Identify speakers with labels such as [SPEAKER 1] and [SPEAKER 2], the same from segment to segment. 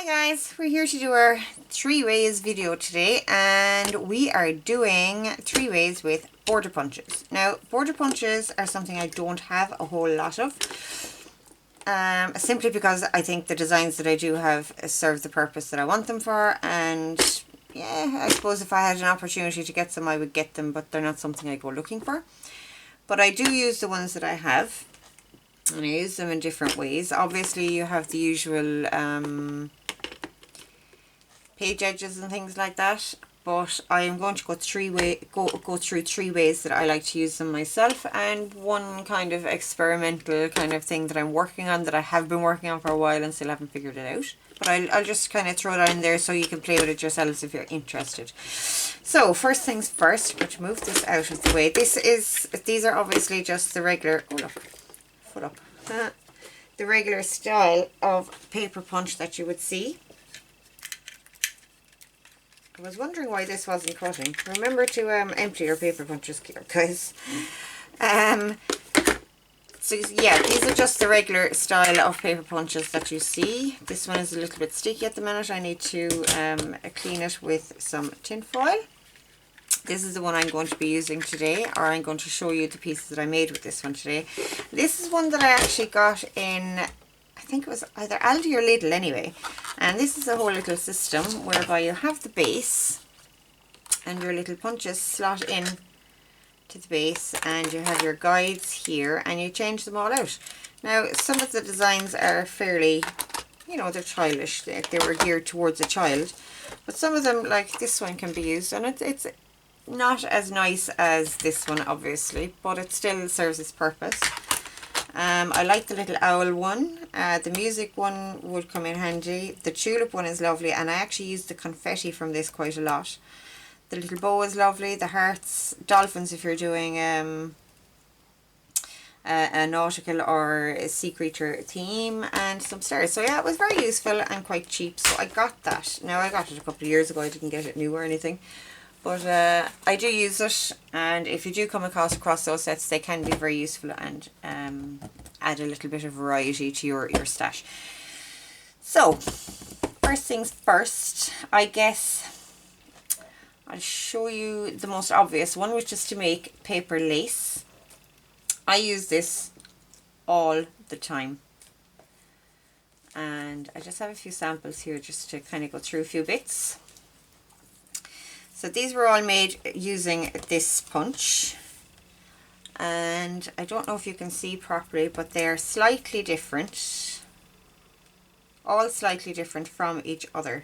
[SPEAKER 1] Hi guys, we're here to do our 3 ways video today, and we are doing 3 ways with border punches. Now, border punches are something I don't have a whole lot of, simply because I think the designs that I do have serve the purpose that I want them for, and yeah, I suppose if I had an opportunity to get some I would get them, but they're not something I go looking for. But I do use the ones that I have, and I use them in different ways. Obviously you have the usual page edges and things like that, but I am going to go through 3 ways that I like to use them myself, and one kind of experimental kind of thing that I'm working on, that I have been working on for a while and still haven't figured it out. But I'll just kind of throw that in there so you can play with it yourselves if you're interested. So first things first, I'm going to move this out of the way. These are obviously just the regular, oh look, foot up, the regular style of paper punch that you would see. I was wondering why this wasn't cutting. Remember to empty your paper punches, guys. So yeah, these are just the regular style of paper punches that you see. This one is a little bit sticky at the minute. I need to clean it with some tin foil. This is the one I'm going to be using today, or I'm going to show you the pieces that I made with this one today. This is one that I actually got in, I think it was either Aldi or Lidl anyway. And this is a whole little system whereby you have the base and your little punches slot in to the base, and you have your guides here, and you change them all out. Now, some of the designs are fairly, you know, they're childish. They were geared towards a child. But some of them, like this one, can be used, and it's not as nice as this one, obviously, but it still serves its purpose. I like the little owl one. The music one would come in handy. The tulip one is lovely, and I actually use the confetti from this quite a lot. The little bow is lovely. The hearts, dolphins if you're doing a nautical or a sea creature theme, and some stars. So yeah, it was very useful and quite cheap, so I got that. Now, I got it a couple of years ago. I didn't get it new or anything. But I do use it, and if you do come across those sets, they can be very useful and add a little bit of variety to your stash. So, first things first, I guess I'll show you the most obvious one, which is to make paper lace. I use this all the time. And I just have a few samples here just to kind of go through a few bits. So these were all made using this punch, and I don't know if you can see properly, but they're slightly different, all slightly different from each other.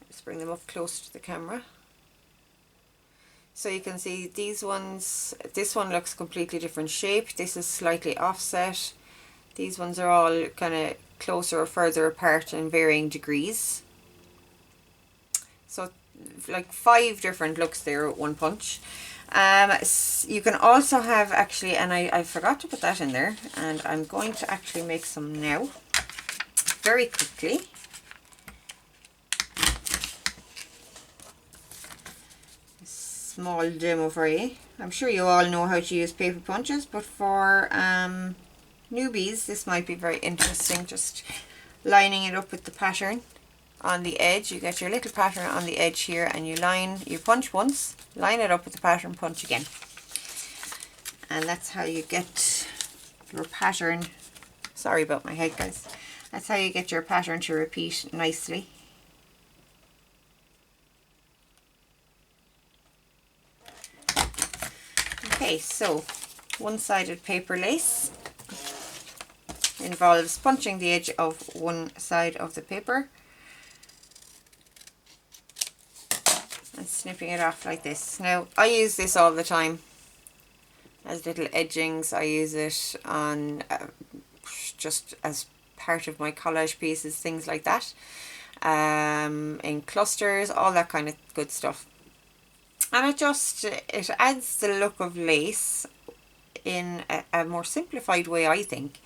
[SPEAKER 1] Let's bring them up close to the camera. So you can see these ones, this one looks completely different shape, this is slightly offset, these ones are all kind of closer or further apart in varying degrees. So like 5 different looks there with one punch. You can also have actually, and I forgot to put that in there, and I'm going to actually make some now very quickly. A small demo for you. I'm sure you all know how to use paper punches, but for newbies this might be very interesting. Just lining it up with the pattern on the edge. You get your little pattern on the edge here, and you punch once, line it up with the pattern, punch again, and that's how you get your pattern. Sorry about my head, guys. That's how you get your pattern to repeat nicely. Okay, so one-sided paper lace involves punching the edge of one side of the paper and snipping it off like this. Now, I use this all the time as little edgings. I use it on just as part of my collage pieces, things like that, in clusters, all that kind of good stuff. And it adds the look of lace in a more simplified way, I think.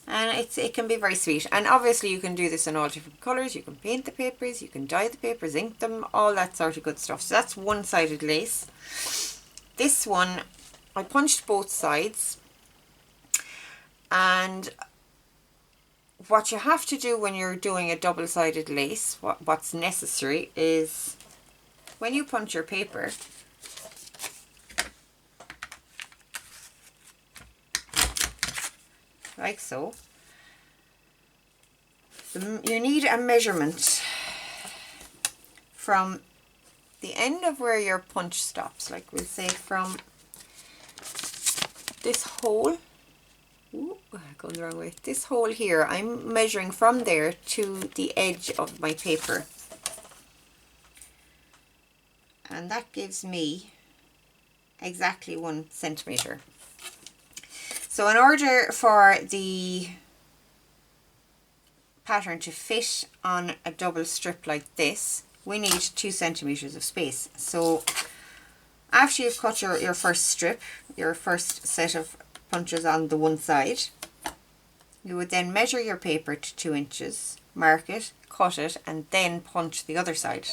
[SPEAKER 1] And it can be very sweet. And obviously you can do this in all different colours. You can paint the papers, you can dye the papers, ink them, all that sort of good stuff. So that's one-sided lace. This one, I punched both sides, and what you have to do when you're doing a double-sided lace, what's necessary is when you punch your paper, like so, you need a measurement from the end of where your punch stops, like we'll say from this hole. Ooh, going the wrong way. This hole here, I'm measuring from there to the edge of my paper. And that gives me exactly 1 centimetre. So in order for the pattern to fit on a double strip like this, we need 2 centimetres of space. So after you've cut your first strip, your first set of punches on the one side, you would then measure your paper to 2 inches, mark it, cut it, and then punch the other side.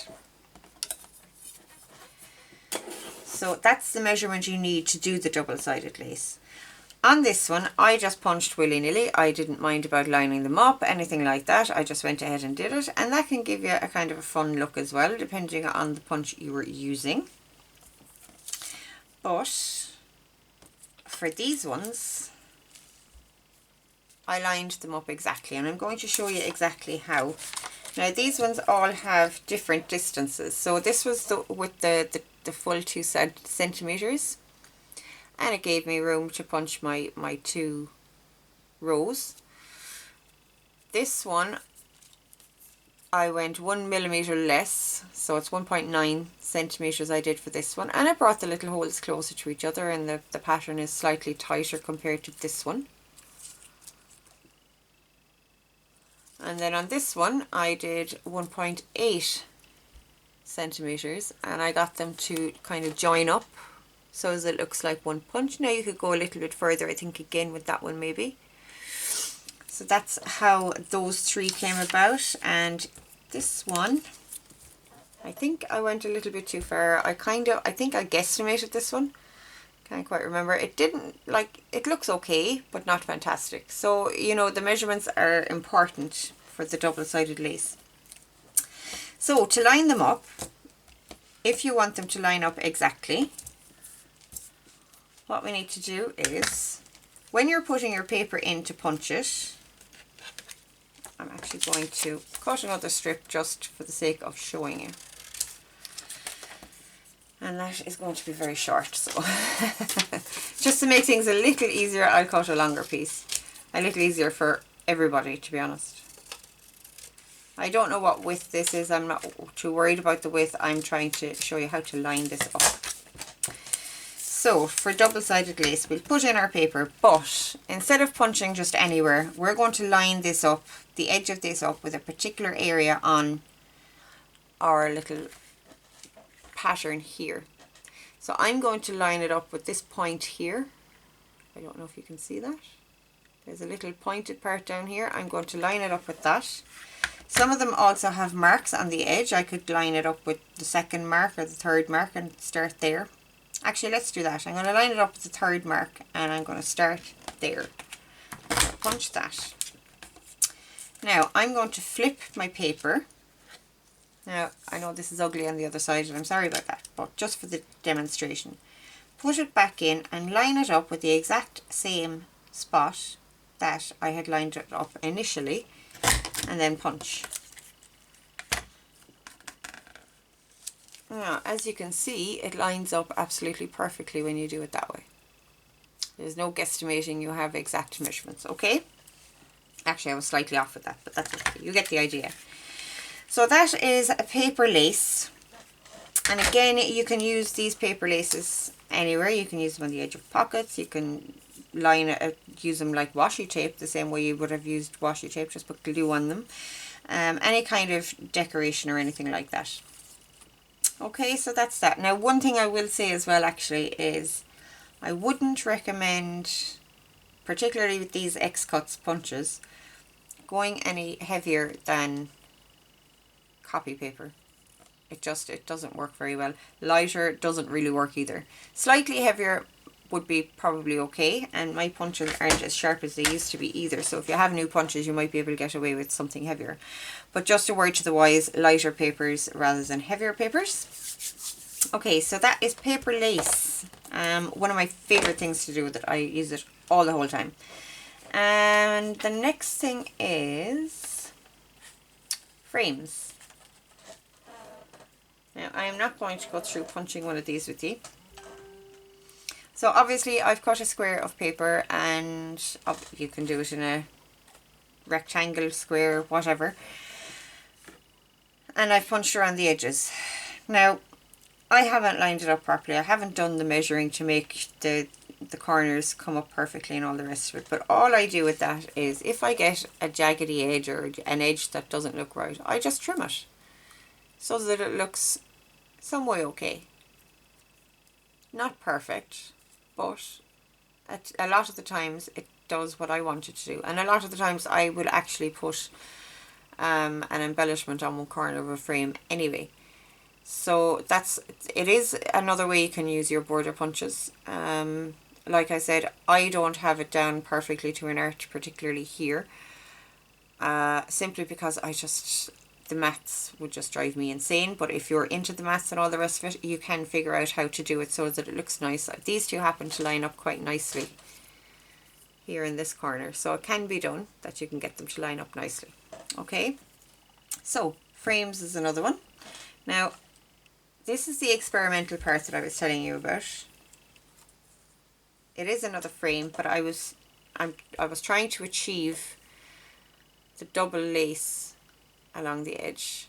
[SPEAKER 1] So that's the measurement you need to do the double-sided lace. On this one, I just punched willy-nilly. I didn't mind about lining them up, anything like that. I just went ahead and did it, and that can give you a kind of a fun look as well, depending on the punch you were using. But for these ones, I lined them up exactly, and I'm going to show you exactly how. Now these ones all have different distances. So this was with the full 2 centimetres, and it gave me room to punch my 2 rows. This one I went 1 millimetre less, so it's 1.9 centimetres I did for this one, and I brought the little holes closer to each other, and the pattern is slightly tighter compared to this one. And then on this one I did 1.8 centimetres, and I got them to kind of join up so as it looks like one punch. Now you could go a little bit further, I think, again with that one maybe. So that's how those 3 came about. And this one, I think I went a little bit too far. I think I guesstimated this one. Can't quite remember. It didn't, like, it looks okay, but not fantastic. So, you know, the measurements are important for the double-sided lace. So to line them up, if you want them to line up exactly, what we need to do is, when you're putting your paper in to punch it, I'm actually going to cut another strip just for the sake of showing you. And that is going to be very short, so just to make things a little easier, I'll cut a longer piece. A little easier for everybody, to be honest. I don't know what width this is. I'm not too worried about the width. I'm trying to show you how to line this up. So for double-sided lace, we'll put in our paper, but instead of punching just anywhere, we're going to line this up, the edge of this up, with a particular area on our little pattern here. So I'm going to line it up with this point here. I don't know if you can see that. There's a little pointed part down here. I'm going to line it up with that. Some of them also have marks on the edge. I could line it up with the 2nd mark or the 3rd mark and start there. Actually, let's do that. I'm going to line it up with the 3rd mark, and I'm going to start there. Punch that. Now, I'm going to flip my paper. Now, I know this is ugly on the other side, and I'm sorry about that, but just for the demonstration. Put it back in and line it up with the exact same spot that I had lined it up initially, and then punch. Now, as you can see, it lines up absolutely perfectly when you do it that way. There's no guesstimating, you have exact measurements, okay? Actually, I was slightly off with that, but that's okay. You get the idea. So that is a paper lace. And again, you can use these paper laces anywhere. You can use them on the edge of pockets. You can use them like washi tape, the same way you would have used washi tape, just put glue on them. Any kind of decoration or anything like that. Okay, so that's that. Now, one thing I will say as well actually is I wouldn't recommend, particularly with these X-Cuts punches, going any heavier than copy paper. It doesn't work very well. Lighter doesn't really work either. Slightly heavier would be probably okay, and my punches aren't as sharp as they used to be either, so if you have new punches you might be able to get away with something heavier. But just a word to the wise, lighter papers rather than heavier papers. Okay, so that is paper lace. One of my favorite things to do with it. I use it all the whole time. And the next thing is frames. Now I am not going to go through punching one of these with you. So obviously I've cut a square of paper, and you can do it in a rectangle, square, whatever. And I've punched around the edges. Now I haven't lined it up properly. I haven't done the measuring to make the corners come up perfectly and all the rest of it. But all I do with that is if I get a jaggedy edge or an edge that doesn't look right, I just trim it so that it looks some way okay. Not perfect, but a lot of the times it does what I want it to do. And a lot of the times I will actually put an embellishment on one corner of a frame anyway. So it is another way you can use your border punches. Like I said, I don't have it down perfectly to an art, particularly here, simply because the maths would just drive me insane. But if you're into the maths and all the rest of it, you can figure out how to do it so that it looks nice. These two happen to line up quite nicely here in this corner, so it can be done that you can get them to line up nicely. Okay, so frames is another one. Now this is the experimental part that I was telling you about. It is another frame, but I was trying to achieve the double lace along the edge.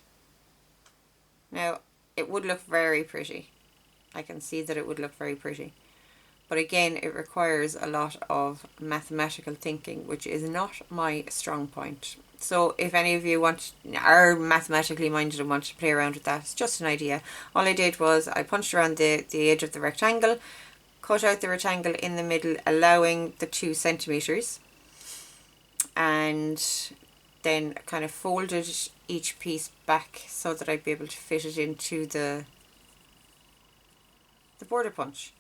[SPEAKER 1] Now it would look very pretty. I can see that it would look very pretty, but again it requires a lot of mathematical thinking, which is not my strong point. So if any of you are mathematically minded and want to play around with that, it's just an idea. All I did was I punched around the edge of the rectangle, cut out the rectangle in the middle, allowing the 2 centimeters, and then kind of folded each piece back so that I'd be able to fit it into the border punch.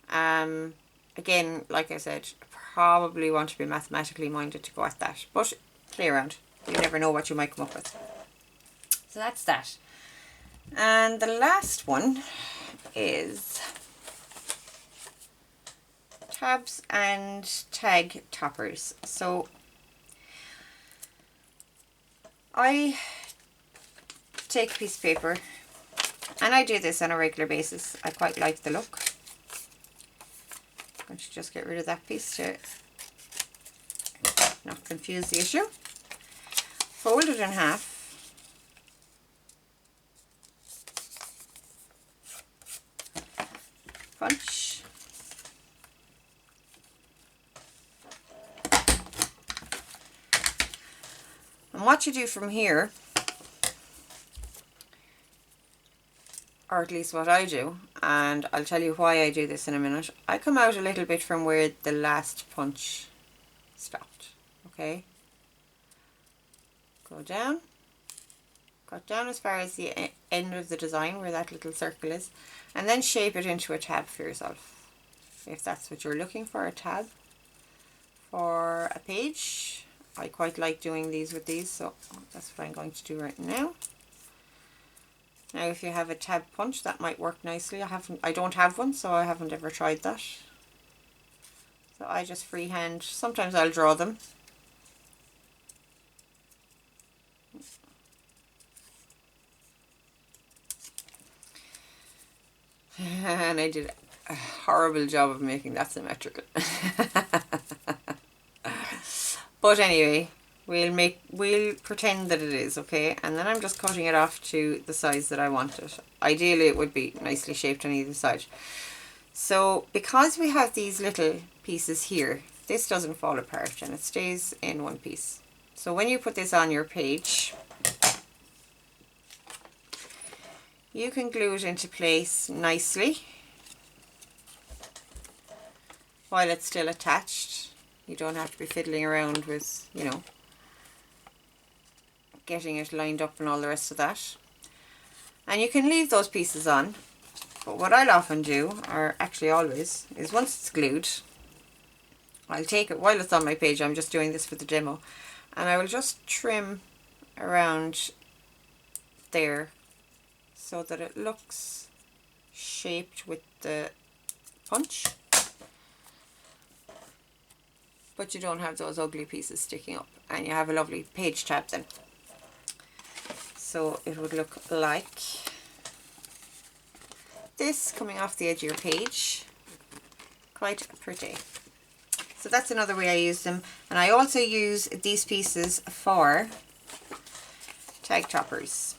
[SPEAKER 1] Again, like I said, probably want to be mathematically minded to go at that, but play around. You never know what you might come up with. So that's that. And the last one is tabs and tag toppers. So I take a piece of paper, and I do this on a regular basis. I quite like the look. I'm going to just get rid of that piece to not confuse the issue. Fold it in half. Punch. And what you do from here, or at least what I do, and I'll tell you why I do this in a minute. I come out a little bit from where the last punch stopped, okay? Go down, cut down as far as the end of the design where that little circle is, and then shape it into a tab for yourself. If that's what you're looking for, a tab for a page. I quite like doing these with these, so that's what I'm going to do right now. Now if you have a tab punch, that might work nicely. I don't have one, so I haven't ever tried that. So I just freehand, sometimes I'll draw them. And I did a horrible job of making that symmetrical. But anyway, we'll pretend that it is, okay? And then I'm just cutting it off to the size that I want it. Ideally it would be nicely shaped on either side. So because we have these little pieces here, this doesn't fall apart and it stays in one piece. So when you put this on your page, you can glue it into place nicely while it's still attached. You don't have to be fiddling around with, you know, getting it lined up and all the rest of that. And you can leave those pieces on But what I'll often do, or actually always, is once it's glued, I'll take it while it's on my page. I'm just doing this for the demo, and I will just trim around there so that it looks shaped with the punch, but you don't have those ugly pieces sticking up, and you have a lovely page tab then. So it would look like this coming off the edge of your page. Quite pretty. So that's another way I use them. And I also use these pieces for tag toppers.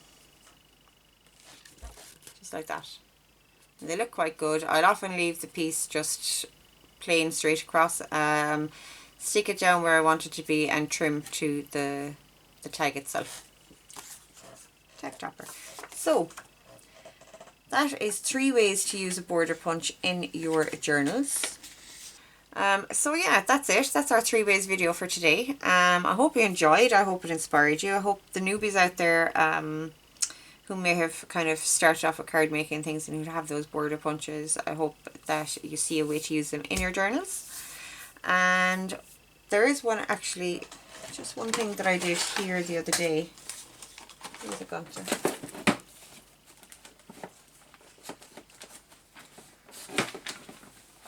[SPEAKER 1] Just like that. And they look quite good. I'll often leave the piece just plain straight across. Stick it down where I want it to be and trim to the tag itself. Tag topper. So that is 3 ways to use a border punch in your journals. So yeah, that's it. That's our 3 ways video for today. I hope you enjoyed. I hope it inspired you. I hope the newbies out there who may have kind of started off with card making things and who have those border punches, I hope that you see a way to use them in your journals. And there is one, actually, just one thing that I did here the other day. Where's it gone to?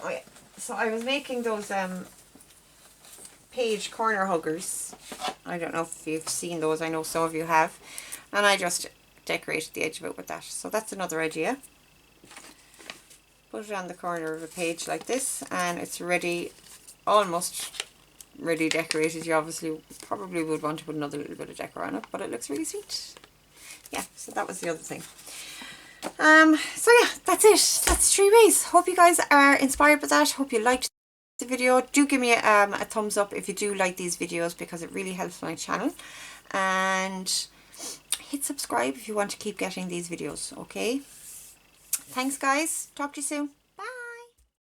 [SPEAKER 1] Oh yeah. So I was making those page corner huggers. I don't know if you've seen those. I know some of you have. And I just decorated the edge of it with that. So that's another idea. Put it on the corner of a page like this, and it's ready, almost ready decorated. You obviously probably would want to put another little bit of decor on it, but it looks really sweet. Yeah, so that was the other thing. So yeah, that's it. That's 3 ways. Hope you guys are inspired by that. Hope you liked the video. Do give me a thumbs up if you do like these videos, because it really helps my channel. And hit subscribe if you want to keep getting these videos, okay? Thanks guys. Talk to you soon.